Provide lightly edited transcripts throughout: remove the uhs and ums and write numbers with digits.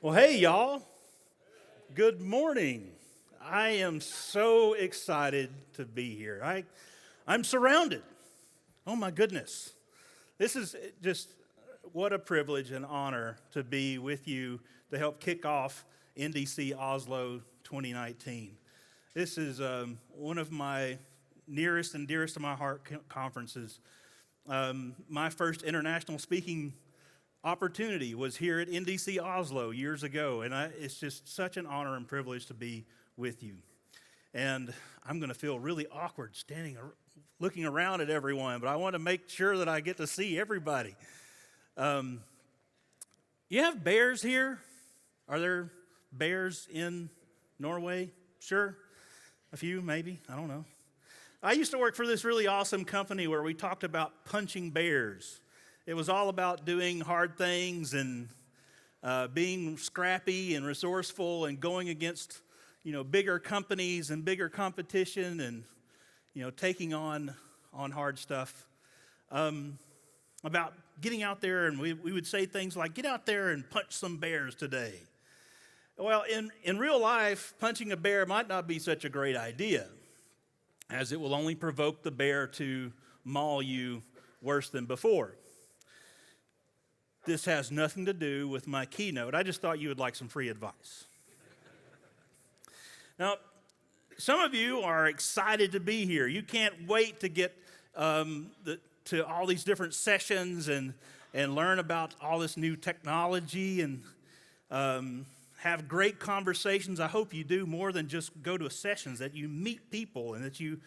Well, hey, y'all. Good morning. I am so excited to be here. I'm surrounded. Oh, my goodness. This is just what a privilege and honor to be with you to help kick off NDC Oslo 2019. This is one of my nearest and dearest to my heart conferences. My first international speaking opportunity was here at NDC Oslo years ago, and it's just such an honor and privilege to be with you. And I'm going to feel really awkward looking around at everyone, but I want to make sure that I get to see everybody. You have bears here? Are there bears in Norway? Sure. A few, maybe. I don't know. I used to work for this really awesome company where we talked about punching bears. It was all about doing hard things and being scrappy and resourceful and going against, bigger companies and bigger competition and, taking on hard stuff. About getting out there, and we would say things like, get out there and punch some bears today. Well, in real life, punching a bear might not be such a great idea, as it will only provoke the bear to maul you worse than before. This has nothing to do with my keynote. I just thought you would like some free advice. Now, some of you are excited to be here. You can't wait to get to all these different sessions and learn about all this new technology and have great conversations. I hope you do more than just go to sessions, that you meet people and that you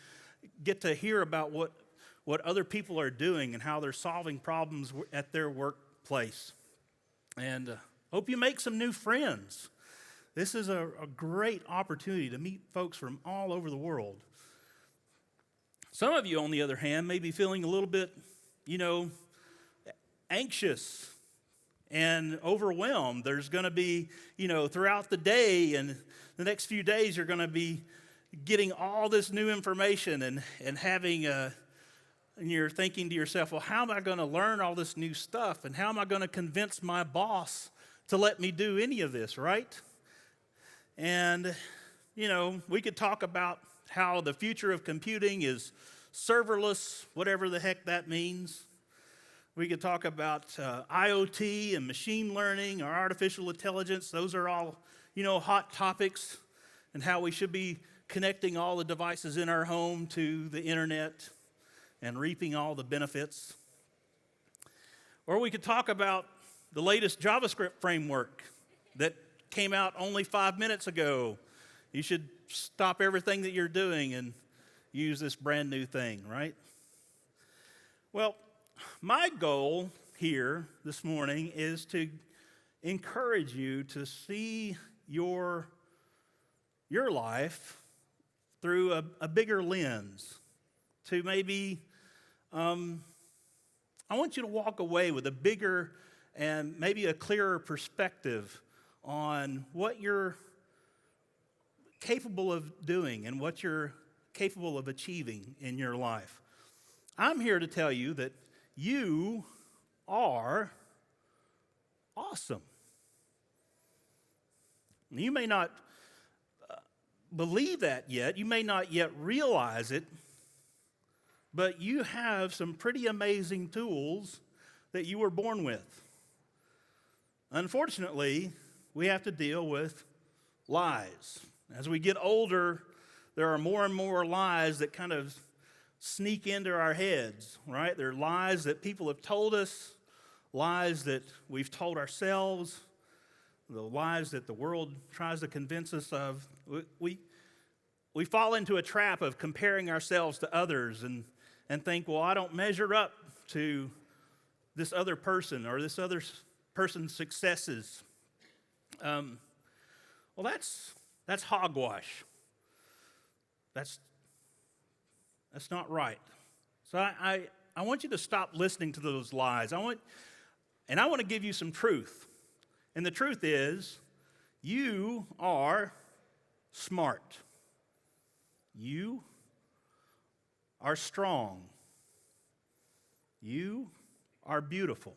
get to hear about what other people are doing and how they're solving problems at their workplace. And hope you make some new friends. This is a great opportunity to meet folks from all over the world. Some of you, on the other hand, may be feeling a little bit, anxious and overwhelmed. There's going to be, throughout the day and the next few days, you're going to be getting all this new information and having and you're thinking to yourself, well, how am I going to learn all this new stuff? And how am I going to convince my boss to let me do any of this, right? And, we could talk about how the future of computing is serverless, whatever the heck that means. We could talk about IoT and machine learning or artificial intelligence. Those are all, hot topics, and how we should be connecting all the devices in our home to the internet and reaping all the benefits. Or we could talk about the latest JavaScript framework that came out only 5 minutes ago. You should stop everything that you're doing and use this brand new thing, right? Well, my goal here this morning is to encourage you to see your life through a bigger lens, to maybe, I want you to walk away with a bigger and maybe a clearer perspective on what you're capable of doing and what you're capable of achieving in your life. I'm here to tell you that you are awesome. You may not believe that yet. You may not yet realize it, but you have some pretty amazing tools that you were born with. Unfortunately, we have to deal with lies. As we get older, there are more and more lies that kind of sneak into our heads, right? There are lies that people have told us, lies that we've told ourselves, the lies that the world tries to convince us of. We fall into a trap of comparing ourselves to others and think, well, I don't measure up to this other person or this other person's successes. Well, that's hogwash. That's not right. So I want you to stop listening to those lies. I want to give you some truth. And the truth is, you are smart. You are strong. You are beautiful.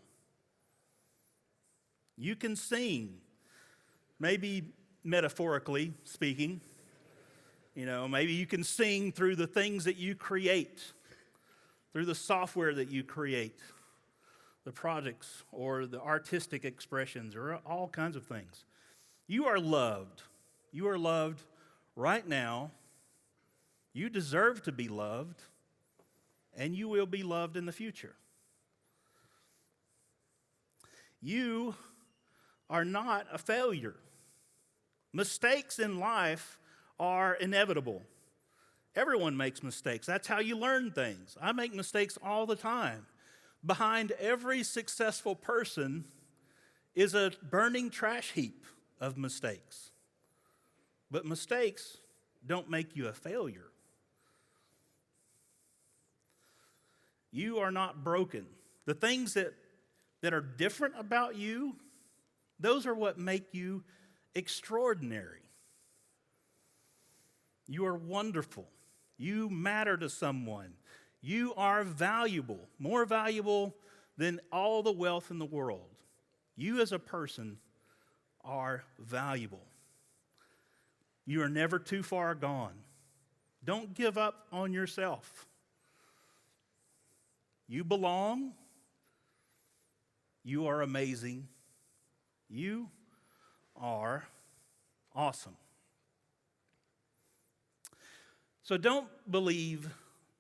You can sing. maybe metaphorically speaking. Maybe you can sing through the things that you create, through the software that you create, the projects or the artistic expressions or all kinds of things. You are loved. You are loved right now. You deserve to be loved, and you will be loved in the future. You are not a failure. Mistakes in life are inevitable. Everyone makes mistakes. That's how you learn things. I make mistakes all the time. Behind every successful person is a burning trash heap of mistakes. But mistakes don't make you a failure. You are not broken. The things that are different about you, those are what make you extraordinary. You are wonderful. You matter to someone. You are valuable, more valuable than all the wealth in the world. You as a person are valuable. You are never too far gone. Don't give up on yourself. You belong. You are amazing. You are awesome. So don't believe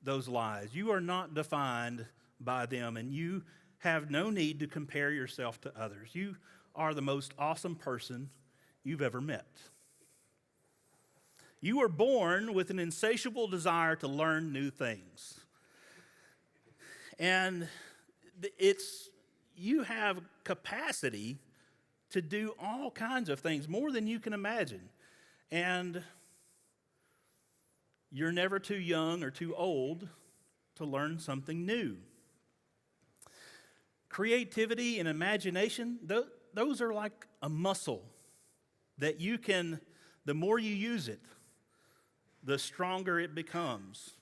those lies. You are not defined by them, and you have no need to compare yourself to others. You are the most awesome person you've ever met. You were born with an insatiable desire to learn new things. And you have capacity to do all kinds of things, more than you can imagine. And you're never too young or too old to learn something new. Creativity and imagination, those are like a muscle that you can, the more you use it, the stronger it becomes.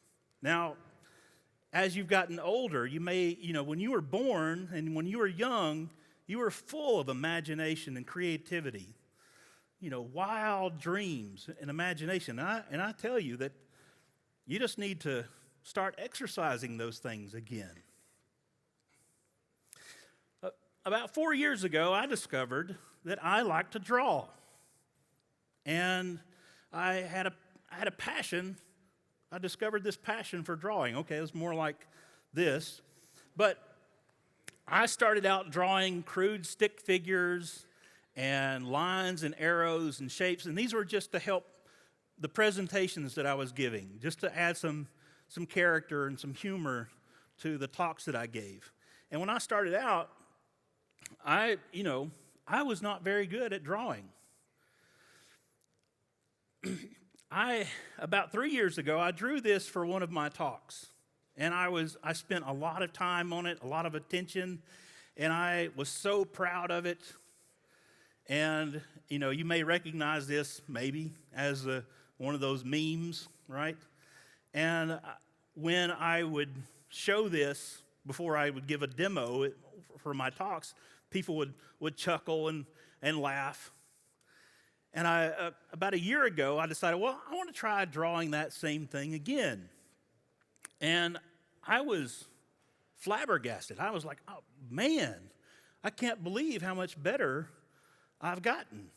Now, as you've gotten older, you may, when you were born and when you were young, you were full of imagination and creativity, wild dreams and imagination. And I tell you that you just need to start exercising those things again. About 4 years ago, I discovered that I like to draw. And I had a passion. I discovered this passion for drawing. Okay, it was more like this. But I started out drawing crude stick figures and lines and arrows and shapes. And these were just to help the presentations that I was giving, just to add some character and some humor to the talks that I gave. And when I started out, I was not very good at drawing. About 3 years ago, I drew this for one of my talks. And I spent a lot of time on it, a lot of attention, and I was so proud of it. And, you may recognize this maybe as one of those memes, right? And when I would show this before I would give a demo for my talks, people would chuckle and laugh. And about a year ago, I decided, well, I want to try drawing that same thing again. And I was flabbergasted. I was like, oh, man, I can't believe how much better I've gotten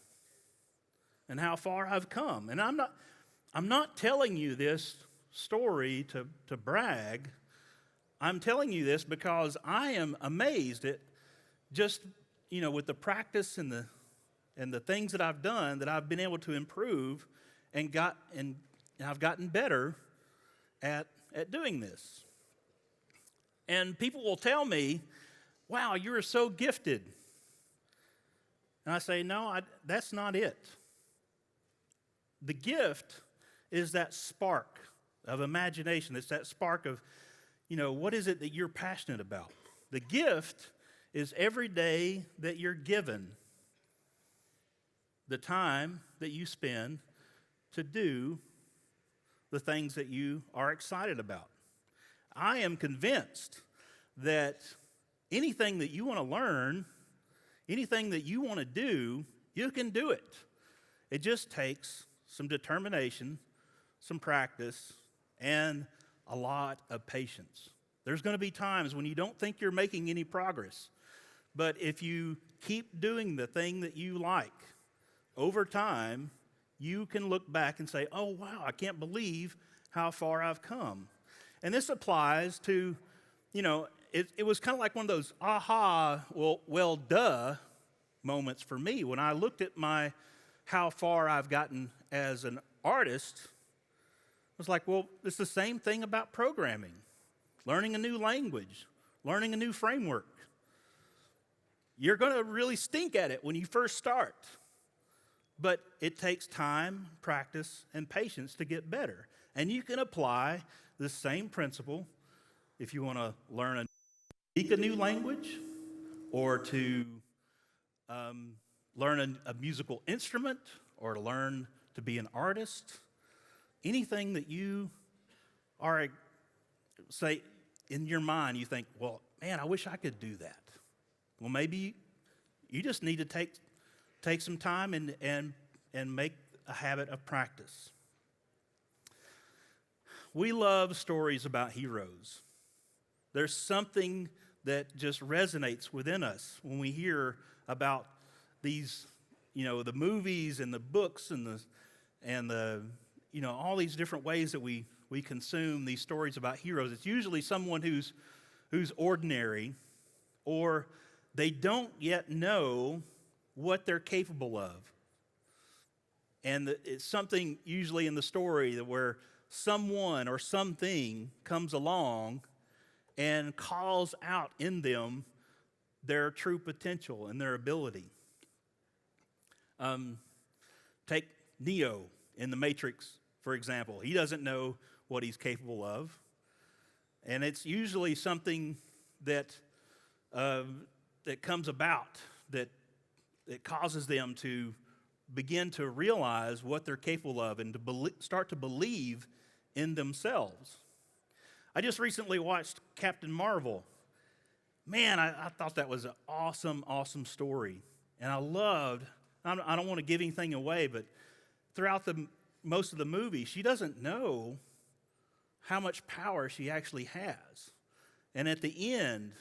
and how far I've come. And I'm not telling you this story to brag. I'm telling you this because I am amazed at just, with the practice and the things that I've done, that I've been able to improve and I've gotten better at doing this. And people will tell me, wow, you're so gifted. And I say, no, that's not it. The gift is that spark of imagination. It's that spark of, what is it that you're passionate about? The gift is every day that you're given, the time that you spend to do the things that you are excited about. I am convinced that anything that you want to learn, anything that you want to do, you can do it. It just takes some determination, some practice, and a lot of patience. There's going to be times when you don't think you're making any progress. But if you keep doing the thing that you like, over time, you can look back and say, oh, wow, I can't believe how far I've come. And this applies to, it was kind of like one of those aha, well, duh moments for me. When I looked at how far I've gotten as an artist, I was like, well, it's the same thing about programming, learning a new language, learning a new framework. You're going to really stink at it when you first start. But it takes time, practice, and patience to get better. And you can apply the same principle if you want to speak a new language, or to learn a musical instrument, or to learn to be an artist. Anything that you are, say, in your mind, you think, well, man, I wish I could do that. Well, maybe you just need to take some time and make a habit of practice. We love stories about heroes. There's something that just resonates within us when we hear about these, the movies and the books and the all these different ways that we consume these stories about heroes. It's usually someone who's ordinary, or they don't yet know what they're capable of. And it's something usually in the story where someone or something comes along and calls out in them their true potential and their ability. Take Neo in The Matrix, for example. He doesn't know what he's capable of. And it's usually something that comes about that causes them to begin to realize what they're capable of and to start to believe in themselves. I just recently watched Captain Marvel. Man, I thought that was an awesome, awesome story. And I don't want to give anything away, but throughout most of the movie, she doesn't know how much power she actually has. And at the end,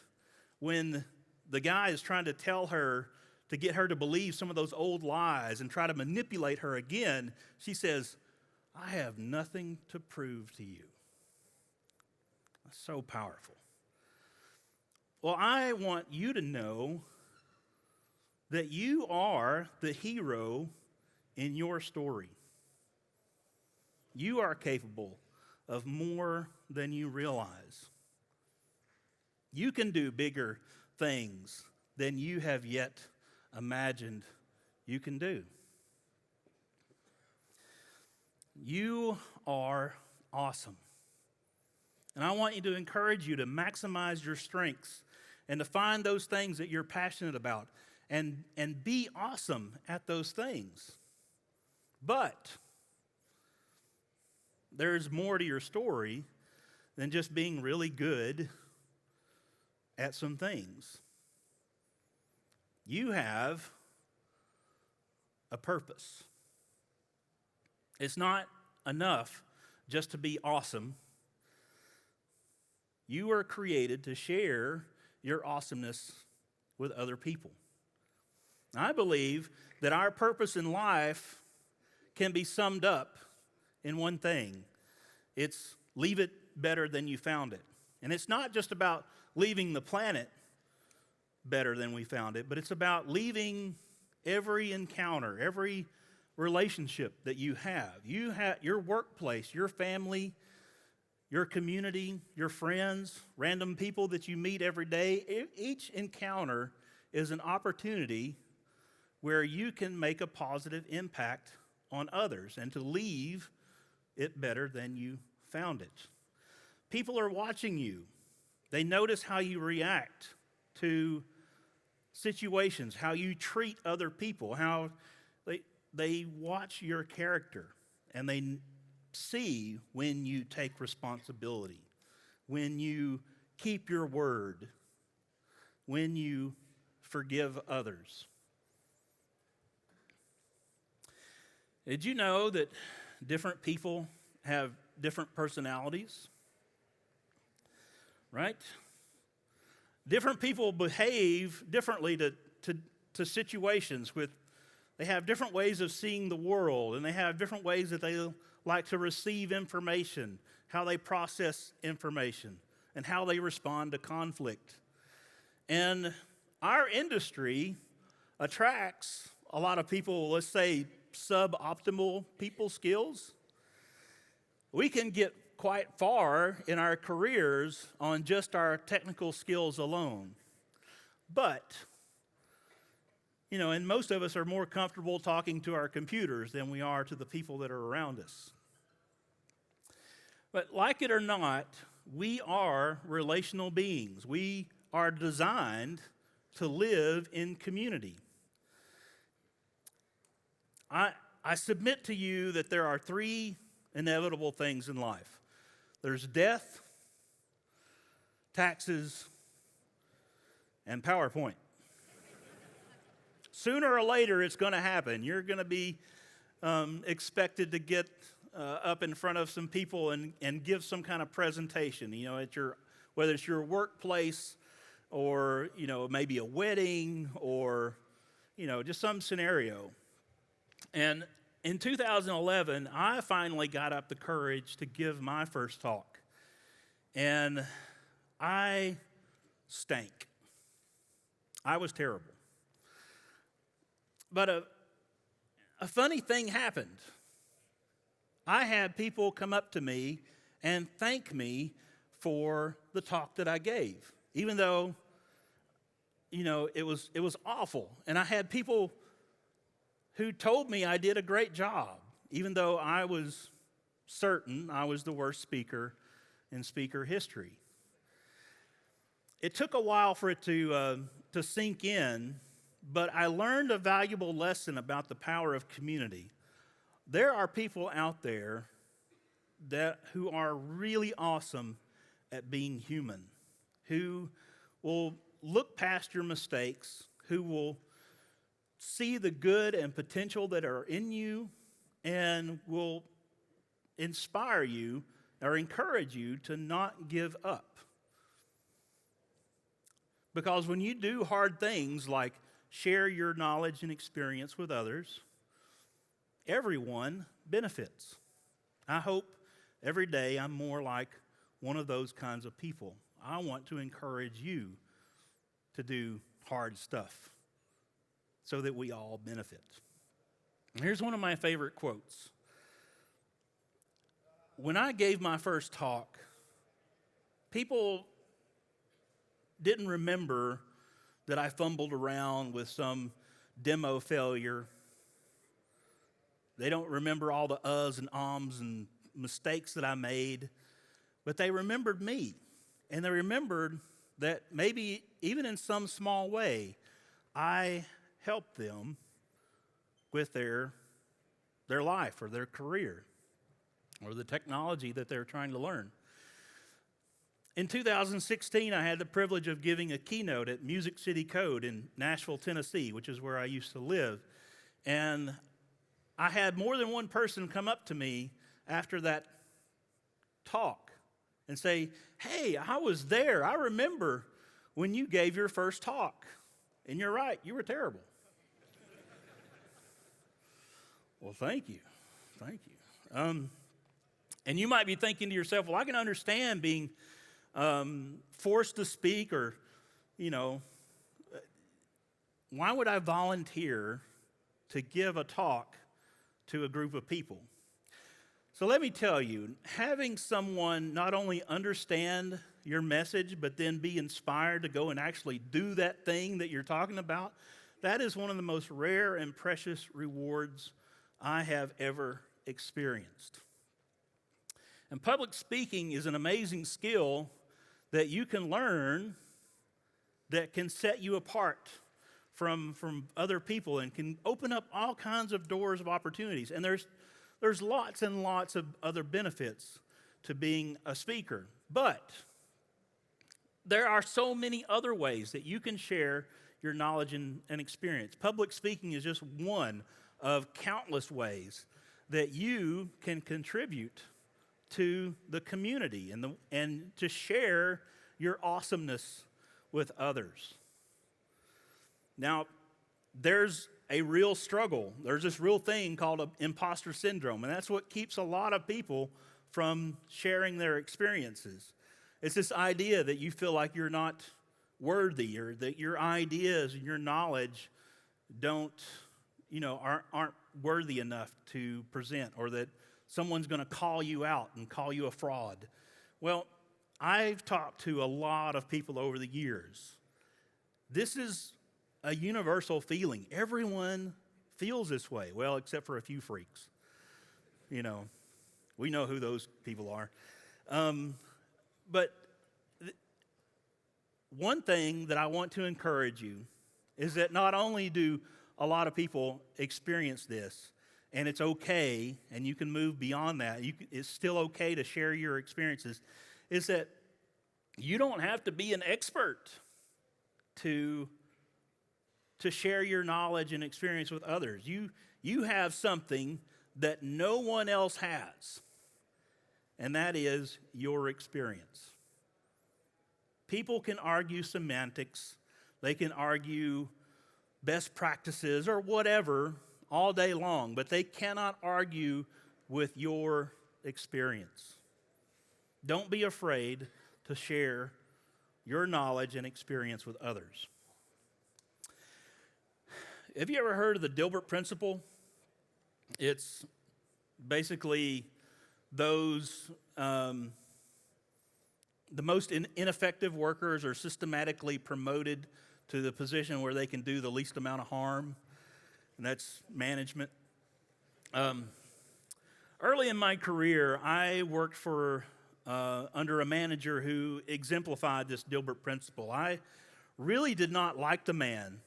when the guy is trying to tell her, to get her to believe some of those old lies and try to manipulate her again, she says, I have nothing to prove to you. That's so powerful. Well, I want you to know that you are the hero in your story. You are capable of more than you realize. You can do bigger things than you have yet imagined you can do. You are awesome. And I want you to encourage you to maximize your strengths and to find those things that you're passionate about and be awesome at those things. But there's more to your story than just being really good at some things. You have a purpose. It's not enough just to be awesome. You are created to share your awesomeness with other people. I believe that our purpose in life can be summed up in one thing. It's leave it better than you found it. And it's not just about leaving the planet better than we found it, but it's about leaving every encounter, every relationship that you have. You have your workplace, your family, your community, your friends, random people that you meet every day. Each encounter is an opportunity where you can make a positive impact on others and to leave it better than you found it. People are watching you. They notice how you react to situations, how you treat other people, how they watch your character, and they see when you take responsibility, when you keep your word, when you forgive others. Did you know that different people have different personalities? Right? Different people behave differently to situations they have different ways of seeing the world, and they have different ways that they like to receive information, how they process information, and how they respond to conflict. And our industry attracts a lot of people, let's say, suboptimal people skills. We can get quite far in our careers on just our technical skills alone. But, and most of us are more comfortable talking to our computers than we are to the people that are around us. But like it or not, we are relational beings. We are designed to live in community. I submit to you that there are three inevitable things in life. There's death, taxes, and PowerPoint. Sooner or later, it's going to happen. You're going to be expected to get up in front of some people and give some kind of presentation, whether it's your workplace or, maybe a wedding or, just some scenario. And in 2011, I finally got up the courage to give my first talk. And I stank. I was terrible. But a funny thing happened. I had people come up to me and thank me for the talk that I gave, even though, it was awful. And I had people who told me I did a great job, even though I was certain I was the worst speaker in speaker history. It took a while for it to sink in, but I learned a valuable lesson about the power of community. There are people out there who are really awesome at being human, who will look past your mistakes, who will see the good and potential that are in you, and will inspire you or encourage you to not give up. Because when you do hard things like share your knowledge and experience with others, everyone benefits. I hope every day I'm more like one of those kinds of people. I want to encourage you to do hard stuff so that we all benefit. And here's one of my favorite quotes. When I gave my first talk, people didn't remember that I fumbled around with some demo failure. They don't remember all the uhs and ums and mistakes that I made, but they remembered me. And they remembered that maybe even in some small way, I helped them with their life or their career or the technology that they're trying to learn. In 2016, I had the privilege of giving a keynote at Music City Code in Nashville, Tennessee, which is where I used to live. And I had more than one person come up to me after that talk and say, "Hey, I was there. I remember when you gave your first talk. And you're right, you were terrible." Well, thank you. Thank you. And you might be thinking to yourself, well, I can understand being forced to speak or, why would I volunteer to give a talk to a group of people? So let me tell you, having someone not only understand your message, but then be inspired to go and actually do that thing that you're talking about, that is one of the most rare and precious rewards I have ever experienced. And public speaking is an amazing skill that you can learn that can set you apart from other people and can open up all kinds of doors of opportunities. And there's lots and lots of other benefits to being a speaker. But there are so many other ways that you can share your knowledge and experience. Public speaking is just one of countless ways that you can contribute to the community and to share your awesomeness with others. Now, there's a real struggle. There's this real thing called impostor syndrome, and that's what keeps a lot of people from sharing their experiences. It's this idea that you feel like you're not worthy, or that your ideas and your knowledge aren't worthy enough to present, or that someone's going to call you out and call you a fraud. Well, I've talked to a lot of people over the years. This is a universal feeling. Everyone feels this way. Well, except for a few freaks. We know who those people are. But one thing that I want to encourage you is that not only do a lot of people experience this, and it's okay, and you can move beyond that, it's still okay to share your experiences, is that you don't have to be an expert to share your knowledge and experience with others. You have something that no one else has, and that is your experience. People can argue semantics, they can argue best practices or whatever all day long, but they cannot argue with your experience. Don't be afraid to share your knowledge and experience with others. Have you ever heard of the Dilbert principle? It's basically those, the most ineffective workers are systematically promoted to the position where they can do the least amount of harm, and that's management. Early in my career, I worked under a manager who exemplified this Dilbert principle. I really did not like the man,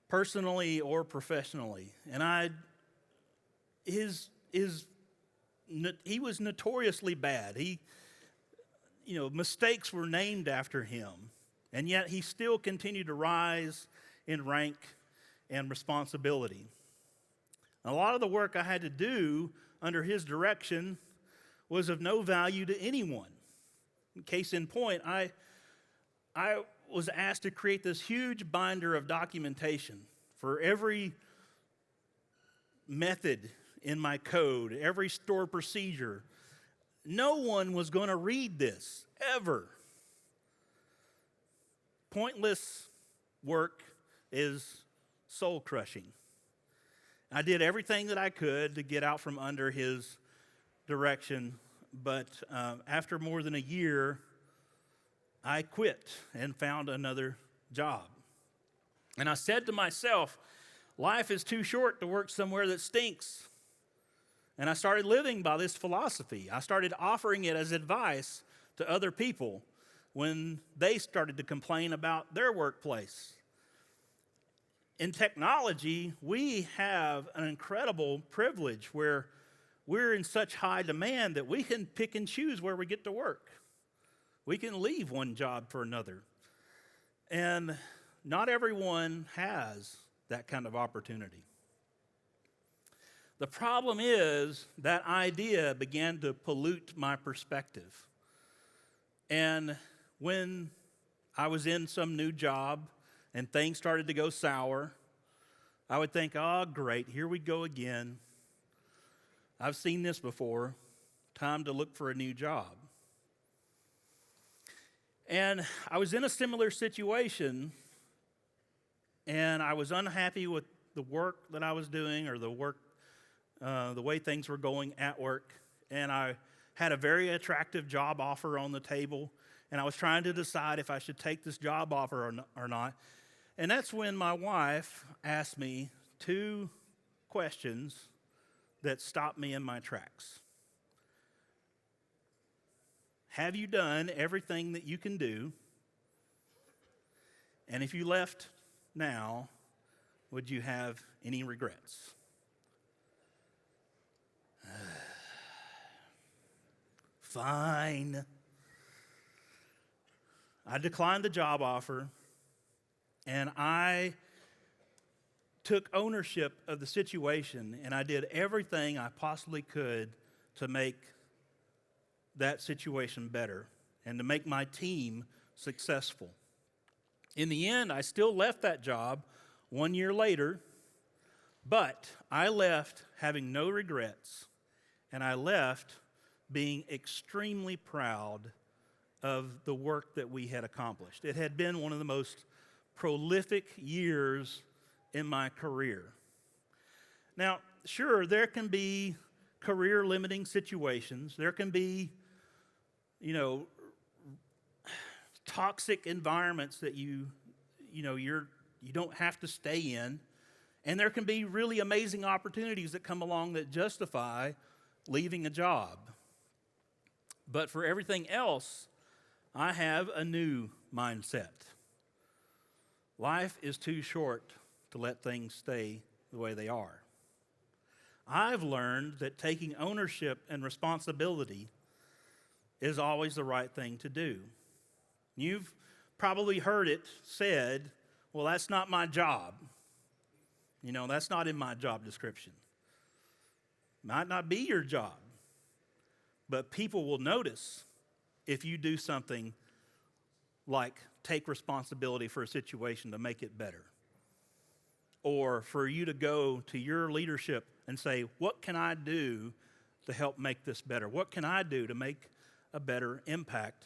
personally or professionally, and he was notoriously bad. Mistakes were named after him, and yet he still continued to rise in rank and responsibility. A lot of the work I had to do under his direction was of no value to anyone. Case in point, I was asked to create this huge binder of documentation for every method in my code, every stored procedure. No one was going to read this, ever. Pointless work is soul-crushing. I did everything that I could to get out from under his direction, but after more than a year, I quit and found another job. And I said to myself, life is too short to work somewhere that stinks. And I started living by this philosophy. I started offering it as advice to other people when they started to complain about their workplace. In technology, we have an incredible privilege where we're in such high demand that we can pick and choose where we get to work. We can leave one job for another. And not everyone has that kind of opportunity. The problem is that idea began to pollute my perspective. And when I was in some new job and things started to go sour, I would think, oh, great, here we go again. I've seen this before. Time to look for a new job. And I was in a similar situation, and I was unhappy with the work that I was doing, or the way things were going at work. And I had a very attractive job offer on the table, and I was trying to decide if I should take this job offer or not. And that's when my wife asked me 2 questions that stopped me in my tracks. Have you done everything that you can do? And if you left now, would you have any regrets? Fine. I declined the job offer, and I took ownership of the situation, and I did everything I possibly could to make that situation better and to make my team successful. In the end, I still left that job 1 year later, but I left having no regrets, and I left being extremely proud of the work that we had accomplished. It had been one of the most prolific years in my career. Now, sure, there can be career-limiting situations. There can be, toxic environments that you don't have to stay in. And there can be really amazing opportunities that come along that justify leaving a job. But for everything else, I have a new mindset. Life is too short to let things stay the way they are. I've learned that taking ownership and responsibility is always the right thing to do. You've probably heard it said, well, that's not my job. That's not in my job description. Might not be your job, but people will notice if you do something like take responsibility for a situation to make it better. Or for you to go to your leadership and say, what can I do to help make this better? What can I do to make a better impact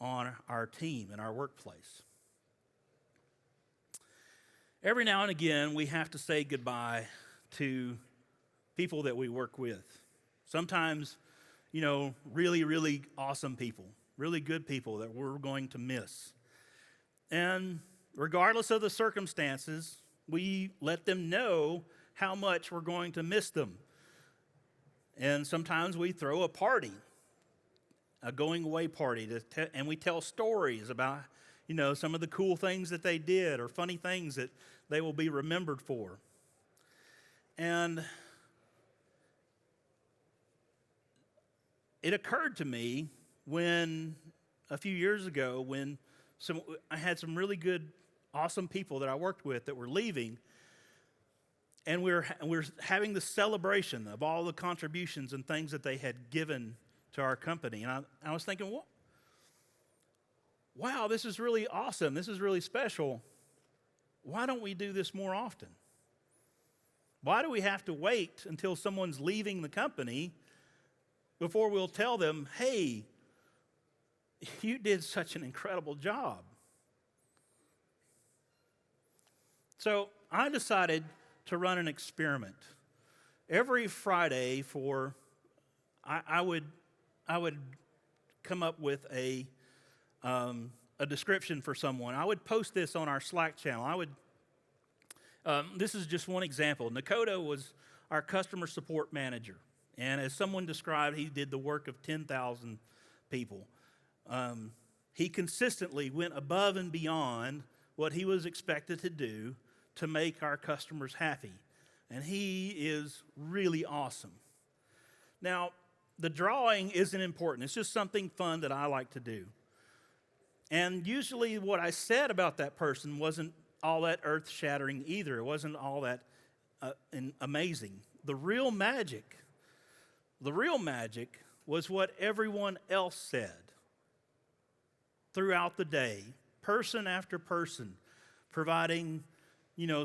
on our team and our workplace? Every now and again, we have to say goodbye to people that we work with. Sometimes, really, really awesome people, really good people that we're going to miss. And regardless of the circumstances, we let them know how much we're going to miss them. And sometimes we throw a party, a going away party, and we tell stories about, some of the cool things that they did or funny things that they will be remembered for. And it occurred to me a few years ago, when I had some really good, awesome people that I worked with that were leaving, and we're having the celebration of all the contributions and things that they had given to our company. And I was thinking, wow, this is really awesome. This is really special. Why don't we do this more often? Why do we have to wait until someone's leaving the company before we'll tell them, hey, you did such an incredible job? So I decided to run an experiment. Every Friday I would come up with a description for someone. I would post this on our Slack channel. This is just one example. Nakota was our customer support manager. And as someone described, he did the work of 10,000 people. He consistently went above and beyond what he was expected to do to make our customers happy. And he is really awesome. Now, the drawing isn't important. It's just something fun that I like to do. And usually what I said about that person wasn't all that earth-shattering either. It wasn't all that amazing. The real magic was what everyone else said throughout the day, person after person, providing,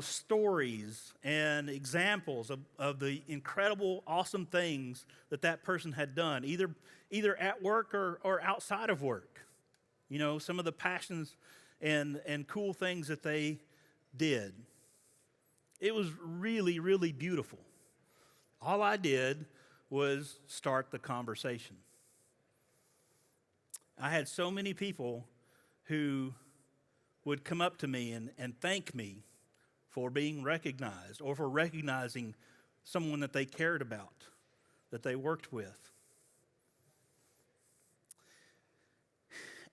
stories and examples of the incredible, awesome things that person had done, either at work or outside of work. Some of the passions and cool things that they did. It was really, really beautiful. All I did was start the conversation. I had so many people who would come up to me and thank me for being recognized or for recognizing someone that they cared about, that they worked with.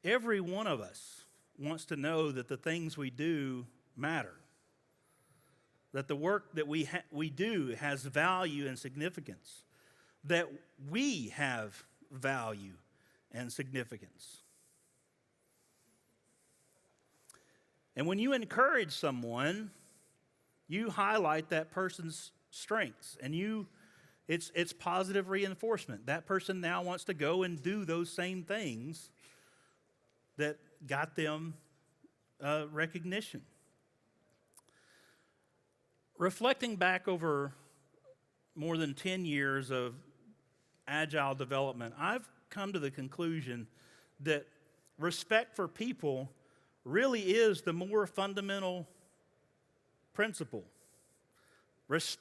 Every one of us wants to know that the things we do matter, that the work that we do has value and significance, that we have value and significance. And when you encourage someone, you highlight that person's strengths, and it's positive reinforcement. That person now wants to go and do those same things that got them recognition. Reflecting back over more than 10 years of agile development, I've come to the conclusion that respect for people really is the more fundamental principle.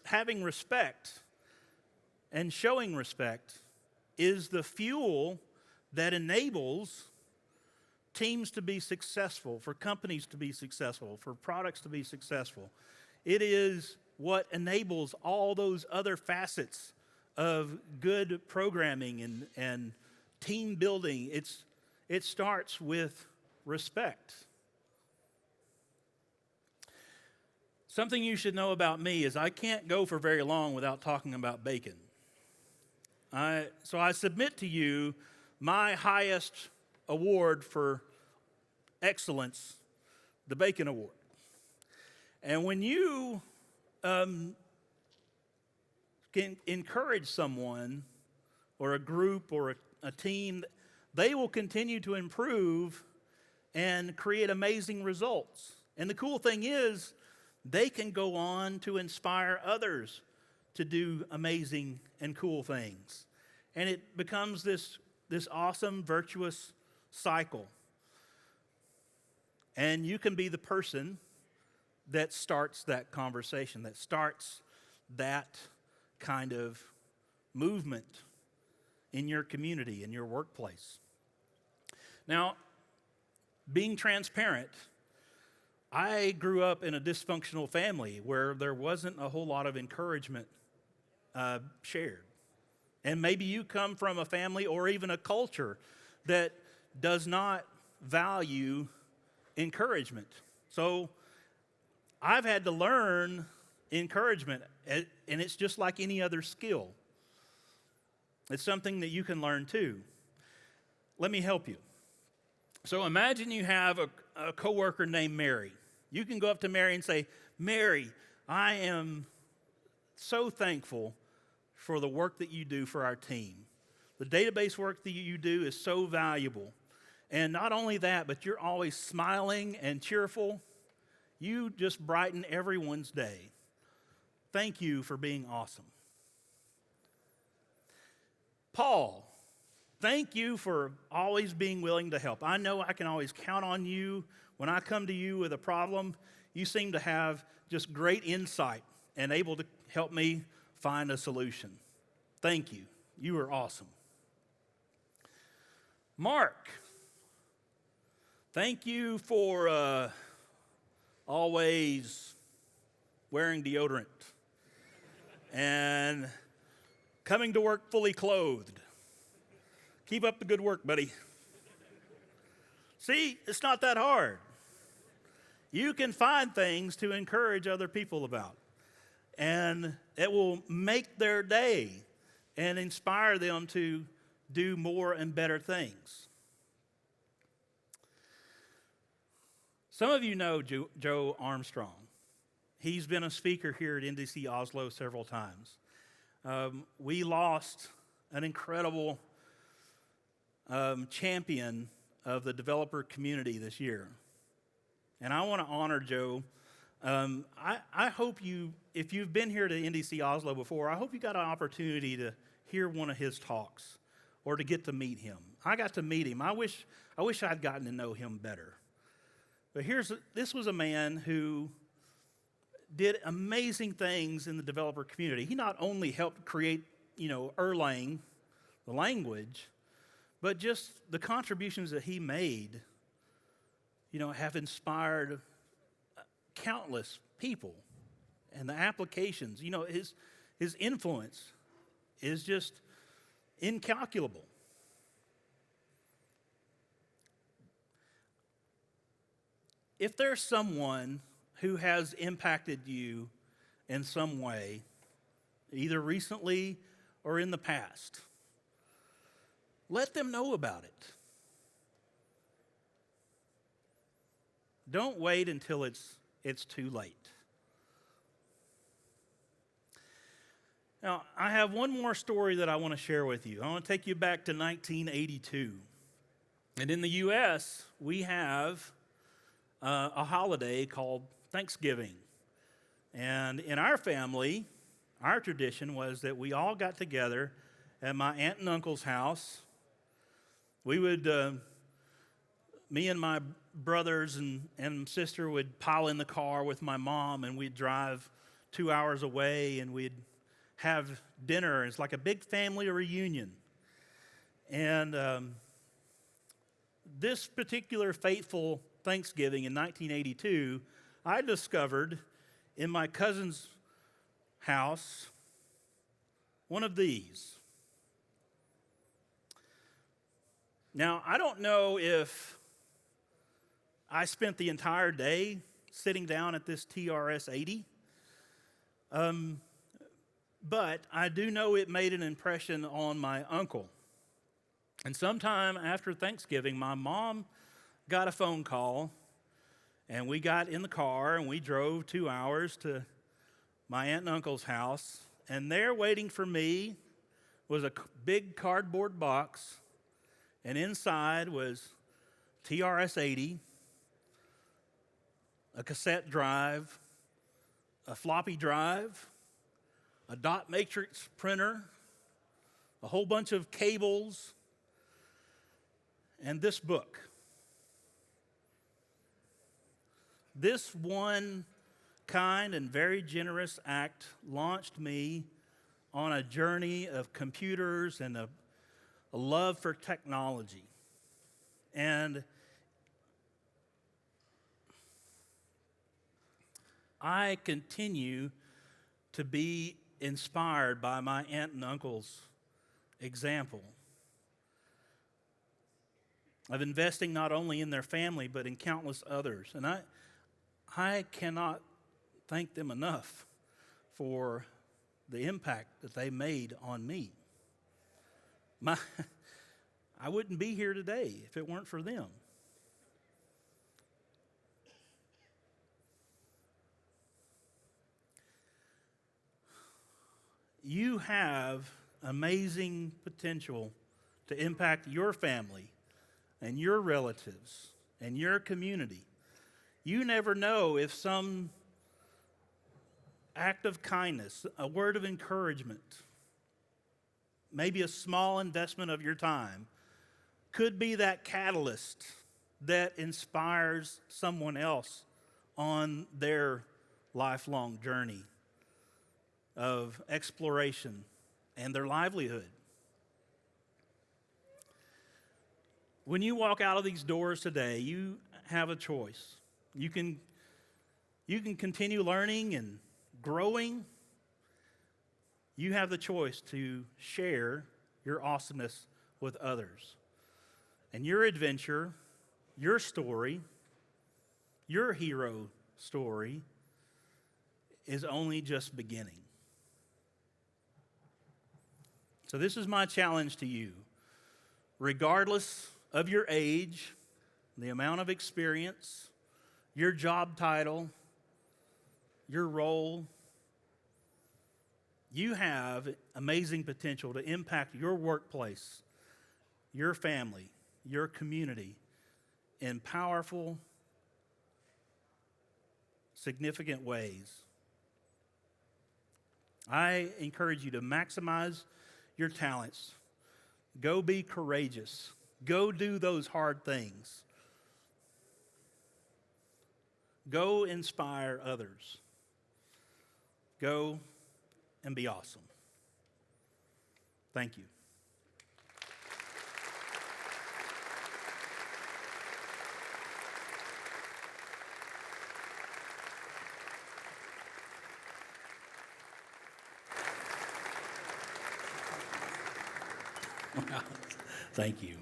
Having respect and showing respect is the fuel that enables teams to be successful, for companies to be successful, for products to be successful. It is what enables all those other facets of good programming and team building. It starts with respect. Something you should know about me is I can't go for very long without talking about bacon. So I submit to you my highest award for excellence, the Bacon Award. And when you can encourage someone or a group or a team, they will continue to improve and create amazing results. And the cool thing is, they can go on to inspire others to do amazing and cool things. And it becomes this awesome, virtuous cycle. And you can be the person that starts that conversation, that starts that kind of movement in your community, in your workplace. Now, being transparent, I grew up in a dysfunctional family where there wasn't a whole lot of encouragement shared. And maybe you come from a family or even a culture that does not value encouragement. So I've had to learn encouragement, and it's just like any other skill. It's something that you can learn too. Let me help you. So imagine you have a coworker named Mary. You can go up to Mary and say, Mary, I am so thankful for the work that you do for our team. The database work that you do is so valuable. And not only that, but you're always smiling and cheerful. You just brighten everyone's day. Thank you for being awesome. Paul, thank you for always being willing to help. I know I can always count on you. When I come to you with a problem, you seem to have just great insight and able to help me find a solution. Thank you. You are awesome. Mark, thank you for always wearing deodorant and coming to work fully clothed. Keep up the good work, buddy. See, it's not that hard. You can find things to encourage other people about, and it will make their day and inspire them to do more and better things. Some of you know Joe Armstrong. He's been a speaker here at NDC Oslo several times. We lost an incredible champion of the developer community this year. And I want to honor Joe. I hope you, if you've been here to NDC Oslo before, I hope you got an opportunity to hear one of his talks or to get to meet him. I got to meet him. I wish I'd gotten to know him better. But this was a man who did amazing things in the developer community. He not only helped create, Erlang, the language, but just the contributions that he made, have inspired countless people. And the applications, his influence is just incalculable. If there's someone who has impacted you in some way, either recently or in the past, let them know about it. Don't wait until it's too late. Now, I have one more story that I want to share with you. I want to take you back to 1982. And in the U.S., we have a holiday called Thanksgiving. And in our family, our tradition was that we all got together at my aunt and uncle's house. We would, me and my brothers and sister would pile in the car with my mom, and we'd drive 2 hours away, and we'd have dinner. It's like a big family reunion. And this particular fateful Thanksgiving in 1982, I discovered in my cousin's house one of these. Now, I don't know if I spent the entire day sitting down at this TRS-80, but I do know it made an impression on my uncle. And sometime after Thanksgiving, my mom got a phone call, and we got in the car, and we drove 2 hours to my aunt and uncle's house, and there waiting for me was a big cardboard box, and inside was TRS-80, a cassette drive, a floppy drive, a dot matrix printer, a whole bunch of cables, and this book. This one kind and very generous act launched me on a journey of computers and a love for technology. And I continue to be inspired by my aunt and uncle's example of investing not only in their family but in countless others. And I cannot thank them enough for the impact that they made on me. I wouldn't be here today if it weren't for them. You have amazing potential to impact your family and your relatives and your community. You never know if some act of kindness, a word of encouragement, maybe a small investment of your time could be that catalyst that inspires someone else on their lifelong journey of exploration and their livelihood. When you walk out of these doors today, you have a choice. You can continue learning and growing. You have the choice to share your awesomeness with others. And your adventure, your story, your hero story is only just beginning. So this is my challenge to you. Regardless of your age, the amount of experience, your job title, your role, you have amazing potential to impact your workplace, your family, your community in powerful, significant ways. I encourage you to maximize your talents. Go be courageous. Go do those hard things. Go inspire others. Go and be awesome. Thank you. Thank you.